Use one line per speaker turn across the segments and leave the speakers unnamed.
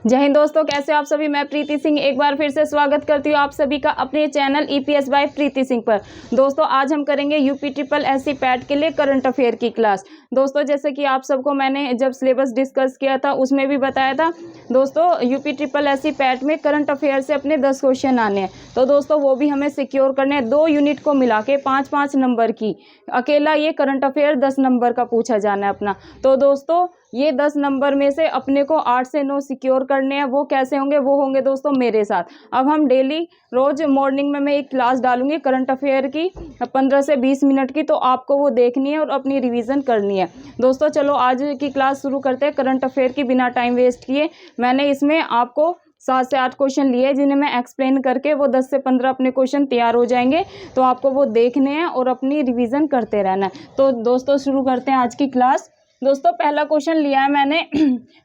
जय हिंद दोस्तों, कैसे हो आप सभी। मैं प्रीति सिंह एक बार फिर से स्वागत करती हूँ आप सभी का अपने चैनल ईपीएस बाय प्रीति सिंह पर। दोस्तों आज हम करेंगे यूपी ट्रिपल एससी पैट के लिए करंट अफेयर की क्लास। दोस्तों जैसे कि आप सबको मैंने जब सिलेबस डिस्कस किया था उसमें भी बताया था दोस्तों, यूपी ट्रिपल एससी पैट में करंट अफेयर से अपने 10 क्वेश्चन आने हैं। तो दोस्तों वो भी हमें सिक्योर करने हैं। 2 यूनिट को मिला के 5-5 नंबर की अकेला ये करंट अफेयर 10 नंबर का पूछा जाना है अपना। तो दोस्तों ये 10 नंबर में से अपने को 8 से 9 सिक्योर करने हैं। वो कैसे होंगे, वो होंगे दोस्तों मेरे साथ। अब हम डेली रोज मॉर्निंग में मैं एक क्लास डालूंगी करंट अफेयर की 15 से 20 मिनट की, तो आपको वो देखनी है और अपनी रिवीजन करनी है। दोस्तों चलो आज की क्लास शुरू करते हैं करंट अफेयर की बिना टाइम वेस्ट किए। मैंने इसमें आपको 7 से 8 क्वेश्चन लिए जिन्हें मैं एक्सप्लेन करके वो 10 से 15 अपने क्वेश्चन तैयार हो जाएंगे। तो आपको वो देखने हैं और अपनी रिवीजन करते रहना है। तो दोस्तों शुरू करते हैं आज की क्लास। दोस्तों पहला क्वेश्चन लिया है मैंने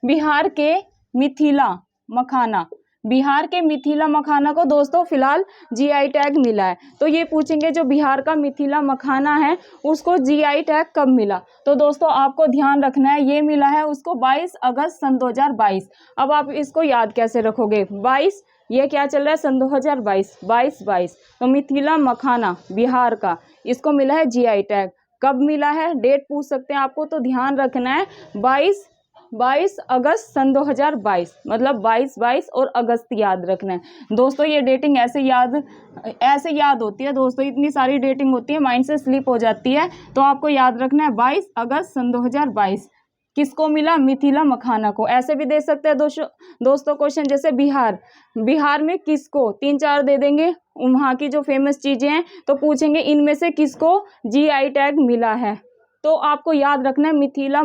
बिहार के मिथिला मखाना। बिहार के मिथिला मखाना को दोस्तों फिलहाल जीआई टैग मिला है। तो ये पूछेंगे जो बिहार का मिथिला मखाना है उसको जीआई टैग कब मिला। तो दोस्तों आपको ध्यान रखना है ये मिला है उसको 22 अगस्त सन 2022। अब आप इसको याद कैसे रखोगे, 22 ये क्या चल रहा है सन 2022, 22 तो मिथिला मखाना बिहार का, इसको मिला है जीआई टैग। कब मिला है, डेट पूछ सकते हैं आपको, तो ध्यान रखना है 22 अगस्त सन 2022, मतलब 22 और अगस्त याद रखना है दोस्तों। ये डेटिंग ऐसे याद होती है दोस्तों, इतनी सारी डेटिंग होती है माइंड से स्लिप हो जाती है। तो आपको याद रखना है 22 अगस्त सन 2022 किसको मिला, मिथिला मखाना को। ऐसे भी दे सकते हैं दोस्तों क्वेश्चन, जैसे बिहार में किसको, 3-4 दे देंगे वहाँ की जो फेमस चीजें हैं, तो पूछेंगे इनमें से किसको जीआई टैग मिला है। तो आपको याद रखना है मिथिला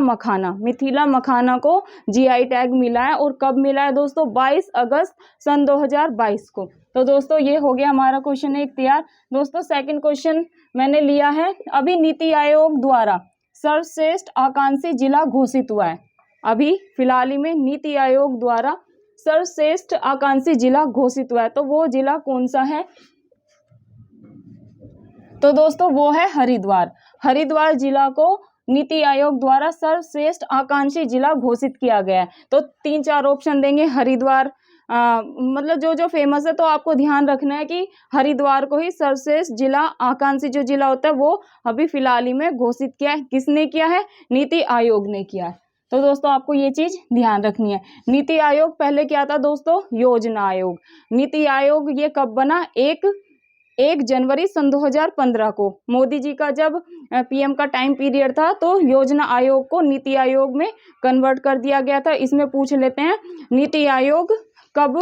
मखाना को जीआई टैग मिला है। और कब मिला है दोस्तों, 22 अगस्त सन 2022 को। तो दोस्तों ये हो गया हमारा क्वेश्चन एक तैयार। दोस्तों सेकंड क्वेश्चन मैंने लिया है, अभी नीति आयोग द्वारा सर्वश्रेष्ठ आकांक्षी जिला घोषित हुआ है। अभी फिलहाल ही में नीति आयोग द्वारा सर्वश्रेष्ठ आकांक्षी जिला घोषित हुआ है। तो वो जिला कौन सा है, तो दोस्तों वो है हरिद्वार जिला को नीति आयोग द्वारा सर्वश्रेष्ठ आकांक्षी जिला घोषित किया गया है। तो 3-4 ऑप्शन देंगे हरिद्वार, मतलब जो फेमस है। तो आपको ध्यान रखना है कि हरिद्वार को ही सर्वश्रेष्ठ जिला आकांक्षी जो जिला होता है वो अभी फिलहाल ही में घोषित किया है। किसने किया है, नीति आयोग ने किया है। तो दोस्तों आपको ये चीज ध्यान रखनी है। नीति आयोग पहले क्या था दोस्तों, योजना आयोग। नीति आयोग ये कब बना, 1 जनवरी सन 2015 को मोदी जी का जब पीएम का टाइम पीरियड था तो योजना आयोग को नीति आयोग में कन्वर्ट कर दिया गया था। इसमें पूछ लेते हैं नीति आयोग कब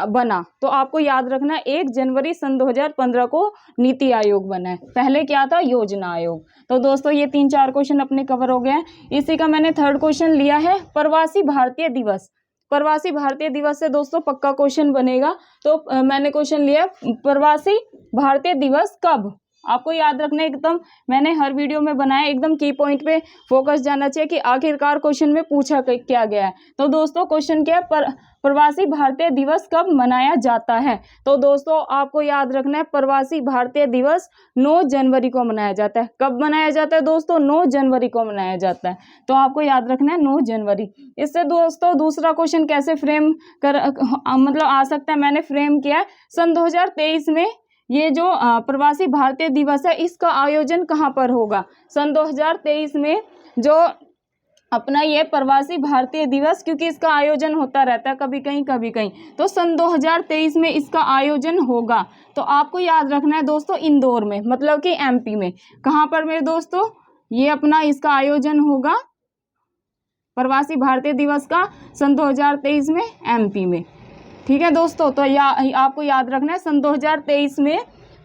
बना। तो आपको याद रखना 1 जनवरी सन 2015 को नीति आयोग बना है। पहले क्या था, योजना आयोग। तो दोस्तों ये 3-4 क्वेश्चन अपने कवर हो गए हैं। इसी का मैंने थर्ड क्वेश्चन लिया है प्रवासी भारतीय दिवस। प्रवासी भारतीय दिवस से दोस्तों पक्का क्वेश्चन बनेगा। तो मैंने क्वेश्चन लिया प्रवासी भारतीय दिवस कब। आपको याद रखना एकदम, मैंने हर वीडियो में बनाया एकदम की पॉइंट पे फोकस जाना चाहिए कि आखिरकार क्वेश्चन में पूछा क्या गया है। तो दोस्तों क्वेश्चन क्या है, प्रवासी भारतीय दिवस कब मनाया जाता है। तो दोस्तों आपको याद रखना है प्रवासी भारतीय दिवस 9 जनवरी को मनाया जाता है। कब मनाया जाता है दोस्तों, 9 जनवरी को मनाया जाता है। तो आपको याद रखना है 9 जनवरी। इससे दोस्तों दूसरा क्वेश्चन कैसे फ्रेम कर मतलब आ सकता है, मैंने फ्रेम किया है सन 2023 में ये जो प्रवासी भारतीय दिवस है इसका आयोजन कहाँ पर होगा। सन 2023 में जो अपना ये प्रवासी भारतीय दिवस, क्योंकि इसका आयोजन होता रहता है कभी कहीं, तो सन 2023 में इसका आयोजन होगा। तो आपको याद रखना है दोस्तों इंदौर में, मतलब कि एमपी में। कहाँ पर में दोस्तों, ये अपना इसका आयोजन होगा प्रवासी भारतीय दिवस का सन 2023 में एमपी में। ठीक है दोस्तों, तो आपको याद रखना है सन 2023 में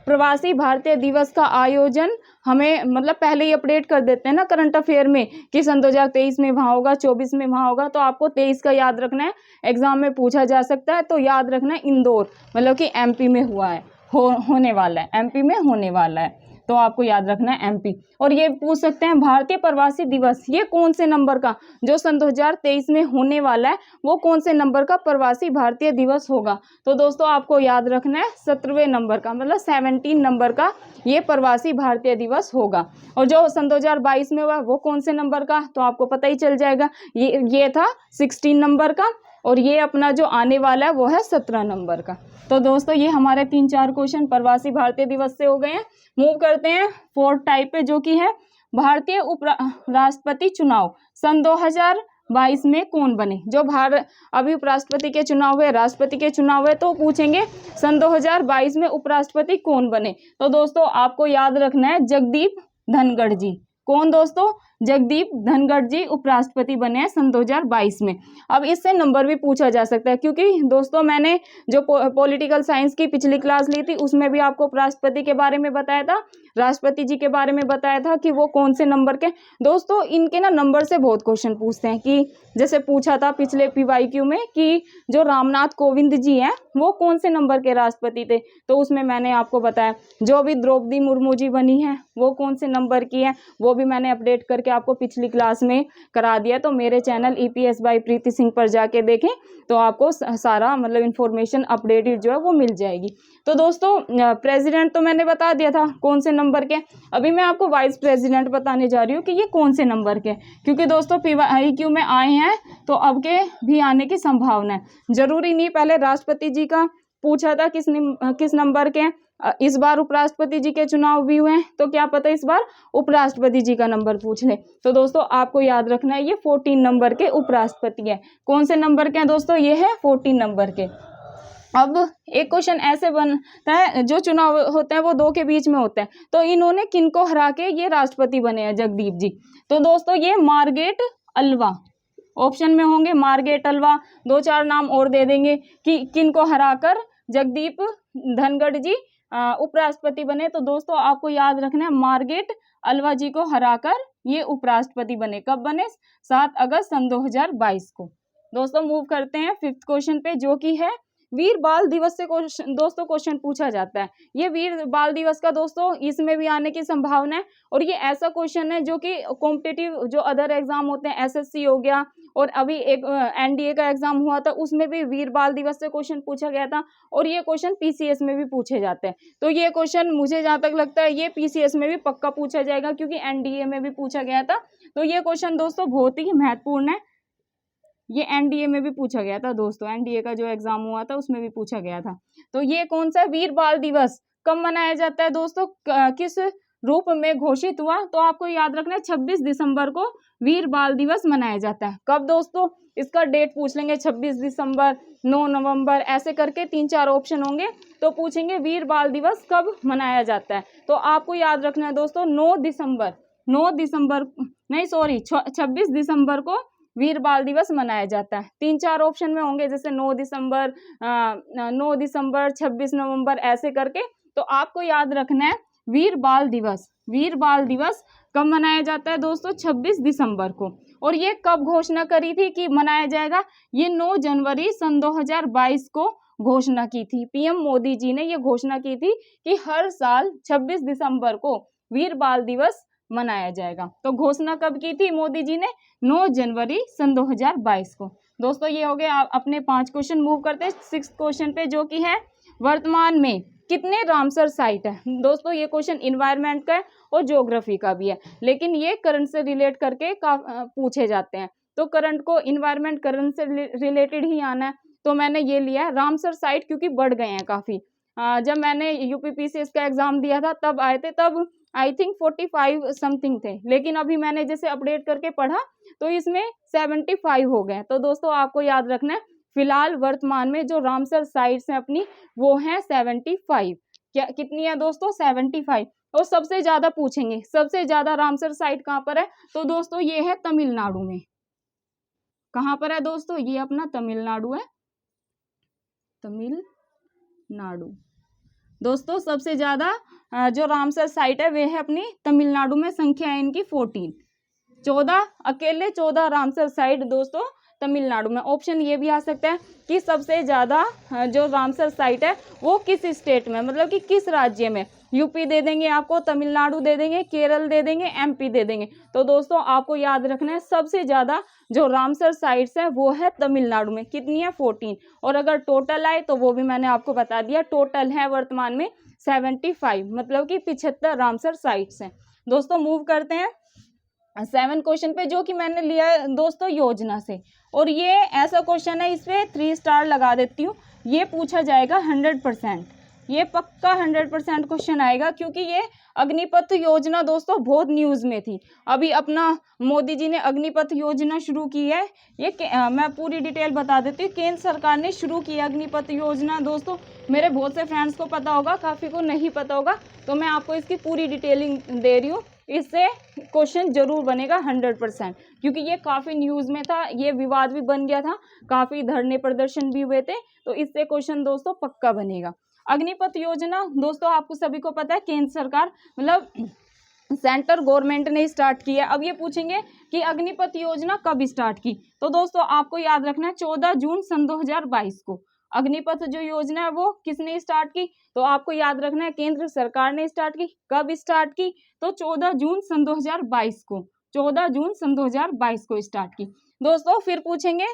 प्रवासी भारतीय दिवस का आयोजन हमें मतलब पहले ही अपडेट कर देते हैं ना करंट अफेयर में कि सन 2023 में वहाँ होगा, 24 में वहाँ होगा। तो आपको 23 का याद रखना है, एग्जाम में पूछा जा सकता है। तो याद रखना है इंदौर, मतलब कि एमपी में हुआ है, होने वाला है, एमपी में होने वाला है। तो आपको याद रखना है एमपी। और ये पूछ सकते हैं भारतीय प्रवासी दिवस ये कौन से नंबर का, जो सन 2023 में होने वाला है वो कौन से नंबर का प्रवासी भारतीय दिवस होगा। तो दोस्तों आपको याद रखना है 17वें नंबर का, मतलब 17 नंबर का ये प्रवासी भारतीय दिवस होगा। और जो सन 2022 में हुआ वो कौन से नंबर का, तो आपको पता ही चल जाएगा, ये था 16 नंबर का। और ये अपना जो आने वाला है वो है 17 नंबर का। तो दोस्तों ये हमारे 3-4 क्वेश्चन प्रवासी भारतीय दिवस से हो गए हैं। मूव करते हैं 4th टाइप पे, जो कि है भारतीय उपराष्ट्रपति चुनाव सन 2022 में कौन बने। जो अभी उपराष्ट्रपति के चुनाव हुए, राष्ट्रपति के चुनाव हुए, तो पूछेंगे सन 2022 में उपराष्ट्रपति कौन बने। तो दोस्तों आपको याद रखना है जगदीप धनखड़ जी। कौन दोस्तों? जगदीप धनखड़ जी उपराष्ट्रपति बने हैं सन 2022 में। अब इससे नंबर भी पूछा जा सकता है, क्योंकि दोस्तों मैंने जो पॉलिटिकल साइंस की पिछली क्लास ली थी उसमें भी आपको उपराष्ट्रपति के बारे में बताया था, राष्ट्रपति जी के बारे में बताया था कि वो कौन से नंबर के। दोस्तों इनके ना नंबर से बहुत क्वेश्चन पूछते हैं, कि जैसे पूछा था पिछले PYQ में कि जो रामनाथ कोविंद जी हैं वो कौन से नंबर के राष्ट्रपति थे, तो उसमें मैंने आपको बताया। जो अभी द्रौपदी मुर्मू जी बनी है वो कौन से नंबर की है, वो भी मैंने अपडेट करके आपको पिछली क्लास में करा दिया। तो मेरे चैनल EPS बाय प्रीति सिंह पर जाके देखें तो आपको सारा मतलब इन्फॉर्मेशन अपडेटेड जो है वो मिल जाएगी। तो दोस्तों प्रेसिडेंट तो मैंने बता दिया था कौन से नंबर के। अभी मैं आपको वाइस प्रेसिडेंट बताने जा रही हूँ कि ये कौन से नंबर के, क्योंकि दोस्तों PYQ में आए हैं तो अब के भी आने की संभावना है। जरूरी नहीं पहले राष्ट्रपति जी का पूछा था किस नंबर के, इस बार उपराष्ट्रपति जी के चुनाव भी हुए हैं, तो क्या पता इस बार उपराष्ट्रपति जी का नंबर पूछ ले। तो दोस्तों आपको याद रखना है ये 14 नंबर के उपराष्ट्रपति है। कौन से नंबर के हैं दोस्तों? ये है 14 नंबर के। अब एक क्वेश्चन ऐसे बनता है, जो चुनाव होते हैं वो 2 के बीच में होते हैं, तो इन्होंने किनको हरा के ये राष्ट्रपति बने हैं जगदीप जी? तो दोस्तों ये मार्गरेट अल्वा ऑप्शन में होंगे, मार्गरेट अल्वा। 2-4 नाम और दे देंगे कि किनको हराकर जगदीप धनखड़ जी उपराष्ट्रपति बने। तो दोस्तों आपको याद रखना है मार्गरेट अल्वा जी को हराकर ये उपराष्ट्रपति बने। कब बने? 7 अगस्त सन 2022 को। दोस्तों मूव करते हैं 5th क्वेश्चन पे, जो कि है वीर बाल दिवस से दोस्तों क्वेश्चन पूछा जाता है। ये वीर बाल दिवस का दोस्तों इसमें भी आने की संभावना है, और ये ऐसा क्वेश्चन है जो कि कॉम्पिटिटिव जो अदर एग्जाम होते हैं, SSC हो गया, और अभी एक NDA का एग्जाम हुआ था उसमें भी वीर बाल दिवस से क्वेश्चन पूछा गया था, और ये क्वेश्चन PCS में भी पूछे जाते हैं। तो ये क्वेश्चन मुझे जहाँ तक लगता है ये PCS में भी पक्का पूछा जाएगा, क्योंकि NDA में भी पूछा गया था। तो ये क्वेश्चन दोस्तों बहुत ही महत्वपूर्ण है। ये NDA में भी पूछा गया था दोस्तों, NDA का जो एग्जाम हुआ था उसमें भी पूछा गया था। तो ये कौन सा वीर बाल दिवस कब मनाया जाता है दोस्तों, किस रूप में घोषित हुआ? तो आपको याद रखना है 26 दिसंबर को वीर बाल दिवस मनाया जाता है। कब दोस्तों? इसका डेट पूछ लेंगे, 26 दिसंबर, 9 नवंबर, ऐसे करके 3-4 ऑप्शन होंगे, तो पूछेंगे वीर बाल दिवस कब मनाया जाता है। तो आपको याद रखना है दोस्तों 26 दिसंबर को वीर बाल दिवस मनाया जाता है। 3-4 ऑप्शन में होंगे, जैसे 9 दिसंबर, 26 नवंबर, ऐसे करके। तो आपको याद रखना है वीर बाल दिवस कब मनाया जाता है दोस्तों? 26 दिसंबर को। और ये कब घोषणा करी थी कि मनाया जाएगा? ये 9 जनवरी सन 2022 को घोषणा की थी। PM मोदी जी ने ये घोषणा की थी कि हर साल 26 दिसंबर को वीर बाल दिवस मनाया जाएगा। तो घोषणा कब की थी मोदी जी ने? 9 जनवरी सन 2022 को। दोस्तों ये हो गए अपने 5 क्वेश्चन। मूव करते हैं 6th क्वेश्चन पे, जो कि है वर्तमान में कितने रामसर साइट है। दोस्तों ये क्वेश्चन इन्वायरमेंट का है और ज्योग्राफी का भी है, लेकिन ये करंट से रिलेट करके पूछे जाते हैं। तो करंट को इन्वायरमेंट करंट से रिलेटेड ही आना है, तो मैंने ये लिया है रामसर साइट, क्योंकि बढ़ गए हैं काफ़ी। जब मैंने UPPCS का एग्जाम दिया था तब आए थे, तब आई थिंक 45 समथिंग थे, लेकिन अभी मैंने जैसे अपडेट करके पढ़ा तो इसमें 75 हो गए। तो दोस्तों आपको याद रखना है फिलहाल वर्तमान में जो रामसर साइट्स हैं अपनी, वो हैं 75। क्या कितनी है दोस्तों? 75। और सबसे ज्यादा पूछेंगे, सबसे ज्यादा रामसर साइट कहाँ पर है? तो दोस्तों ये है तमिलनाडु में। कहाँ पर है दोस्तों? ये अपना तमिलनाडु है, तमिलनाडु। दोस्तों सबसे ज्यादा जो रामसर साइट है वे है अपनी तमिलनाडु में। संख्या है इनकी 14, 14 रामसर साइट दोस्तों तमिलनाडु में। ऑप्शन ये भी आ सकता है कि सबसे ज्यादा जो रामसर साइट है वो किस स्टेट में, मतलब कि किस राज्य में। यूपी दे देंगे आपको, तमिलनाडु दे देंगे, केरल दे देंगे, MP दे देंगे। तो दोस्तों आपको याद रखना है सबसे ज्यादा जो रामसर साइट्स है वो है तमिलनाडु में। कितनी है? 14। और अगर टोटल आए तो वो भी मैंने आपको बता दिया, टोटल है वर्तमान में 75, मतलब कि 75 रामसर साइट्स हैं। दोस्तों मूव करते हैं 7 क्वेश्चन पे, जो कि मैंने लिया है दोस्तों योजना से। और ये ऐसा क्वेश्चन है, इस पे 3 स्टार लगा देती हूँ, ये पूछा जाएगा 100%, ये पक्का 100% क्वेश्चन आएगा, क्योंकि ये अग्निपथ योजना दोस्तों बहुत न्यूज़ में थी। अभी अपना मोदी जी ने अग्निपथ योजना शुरू की है, मैं पूरी डिटेल बता देती हूँ। केंद्र सरकार ने शुरू की है अग्निपथ योजना दोस्तों, मेरे बहुत से फ्रेंड्स को पता होगा, काफ़ी को नहीं पता होगा, तो मैं आपको इसकी पूरी डिटेलिंग दे रही हूँ। इससे क्वेश्चन जरूर बनेगा 100%, क्योंकि ये काफ़ी न्यूज़ में था, ये विवाद भी बन गया था, काफ़ी धरने प्रदर्शन भी हुए थे, तो इससे क्वेश्चन दोस्तों पक्का बनेगा। अग्निपथ योजना दोस्तों आपको सभी को पता है, केंद्र सरकार मतलब सेंट्रल गवर्नमेंट ने स्टार्ट किया। अब ये पूछेंगे कि अग्निपथ योजना कब स्टार्ट की, तो दोस्तों आपको याद रखना है 14 जून सन 2022 को अग्निपथ जो योजना है वो किसने स्टार्ट की, तो आपको याद रखना है केंद्र सरकार ने स्टार्ट की। कब स्टार्ट की, तो 14 जून सन 2022 को, 14 जून सन 2022 को स्टार्ट की दोस्तों। फिर पूछेंगे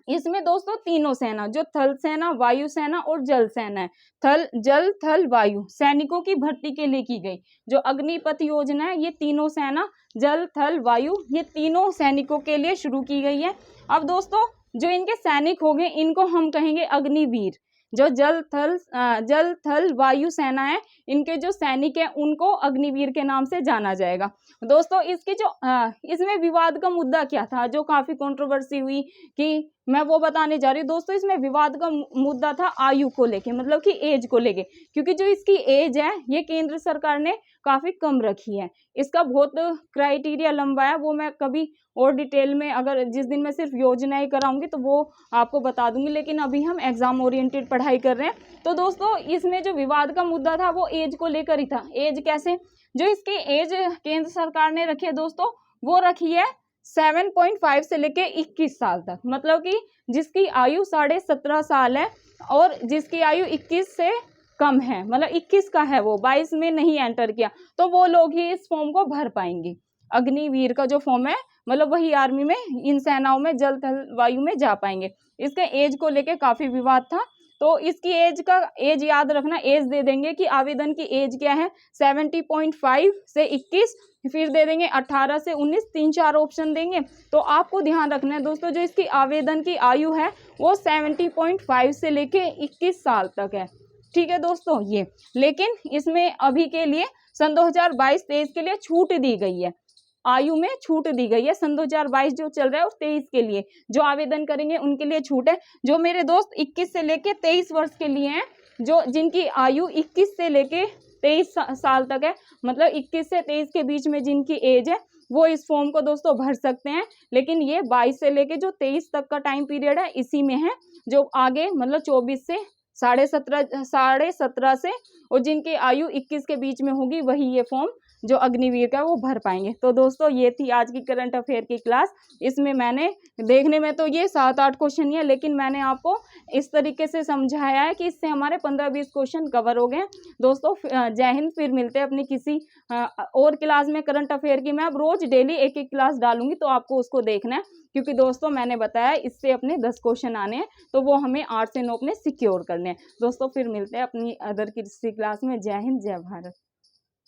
इसमें दोस्तों तीनों सेना, जो थल सेना, वायु सेना और जल सेना है, थल जल थल वायु सैनिकों की भर्ती के लिए की गई जो अग्निपथ योजना है, ये तीनों सेना जल थल वायु ये तीनों सैनिकों के लिए शुरू की गई है। अब दोस्तों जो इनके सैनिक हो गए इनको हम कहेंगे अग्निवीर। जो जल थल वायु सेना है, इनके जो सैनिक हैं उनको अग्निवीर के नाम से जाना जाएगा दोस्तों। इसकी जो इसमें विवाद का मुद्दा क्या था, जो काफी कंट्रोवर्सी हुई, कि मैं वो बताने जा रही हूँ दोस्तों। इसमें विवाद का मुद्दा था आयु को लेके, मतलब कि एज को लेके, क्योंकि जो इसकी एज है ये केंद्र सरकार ने काफी कम रखी है। इसका बहुत क्राइटेरिया लंबा है, वो मैं कभी और डिटेल में, अगर जिस दिन मैं सिर्फ योजना ही कराऊंगी तो वो आपको बता दूंगी, लेकिन अभी हम एग्जाम ओरिएंटेड पढ़ाई कर रहे हैं। तो दोस्तों इसमें जो विवाद का मुद्दा था वो एज को लेकर ही था। एज कैसे, जो इसकी एज केंद्र सरकार ने रखी है दोस्तों, वो रखी है 7.5 से लेके 21 साल तक, मतलब कि जिसकी आयु 17.5 साल है और जिसकी आयु 21 से कम है, मतलब 21 का है, वो 22 में नहीं एंटर किया, तो वो लोग ही इस फॉर्म को भर पाएंगे। अग्निवीर का जो फॉर्म है, मतलब वही आर्मी में, इन सेनाओं में, जल थल वायु में जा पाएंगे। इसके एज को लेके काफी विवाद था, तो इसकी एज याद रखना, एज दे देंगे कि आवेदन की एज क्या है 70.5 से 21, फिर दे देंगे 18 से 19, 3-4 ऑप्शन देंगे। तो आपको ध्यान रखना है दोस्तों, जो इसकी आवेदन की आयु है वो 70.5 से लेके 21 साल तक है, ठीक है दोस्तों ये। लेकिन इसमें अभी के लिए सन 2022-23 के लिए छूट दी गई है, आयु में छूट दी गई है। सन 2022 जो चल रहा है उस 23 के लिए जो आवेदन करेंगे उनके लिए छूट है। जो मेरे दोस्त 21 से लेके 23 वर्ष के लिए हैं, जो जिनकी आयु 21 से लेके 23 साल तक है, मतलब 21 से 23 के बीच में जिनकी एज है, वो इस फॉर्म को दोस्तों भर सकते हैं। लेकिन ये 22 से लेके जो 23 तक का टाइम पीरियड है इसी में है। जो आगे मतलब 24 से 17.5 से और जिनकी आयु 21 के बीच में होगी वही ये फॉर्म जो अग्निवीर का वो भर पाएंगे। तो दोस्तों ये थी आज की करंट अफेयर की क्लास। इसमें मैंने देखने में तो ये 7-8 क्वेश्चन ही है, लेकिन मैंने आपको इस तरीके से समझाया है कि इससे हमारे 15-20 क्वेश्चन कवर हो गए दोस्तों। जय हिंद। फिर मिलते हैं अपनी किसी और क्लास में करंट अफेयर की। मैं अब रोज डेली एक क्लास डालूंगी, तो आपको उसको देखना है, क्योंकि दोस्तों मैंने बताया इससे अपने 10 क्वेश्चन आने हैं, तो वो हमें 8 से 9 अपने सिक्योर करने हैं दोस्तों। फिर मिलते हैं अपनी अदर किसी क्लास में। जय हिंद, जय भारत।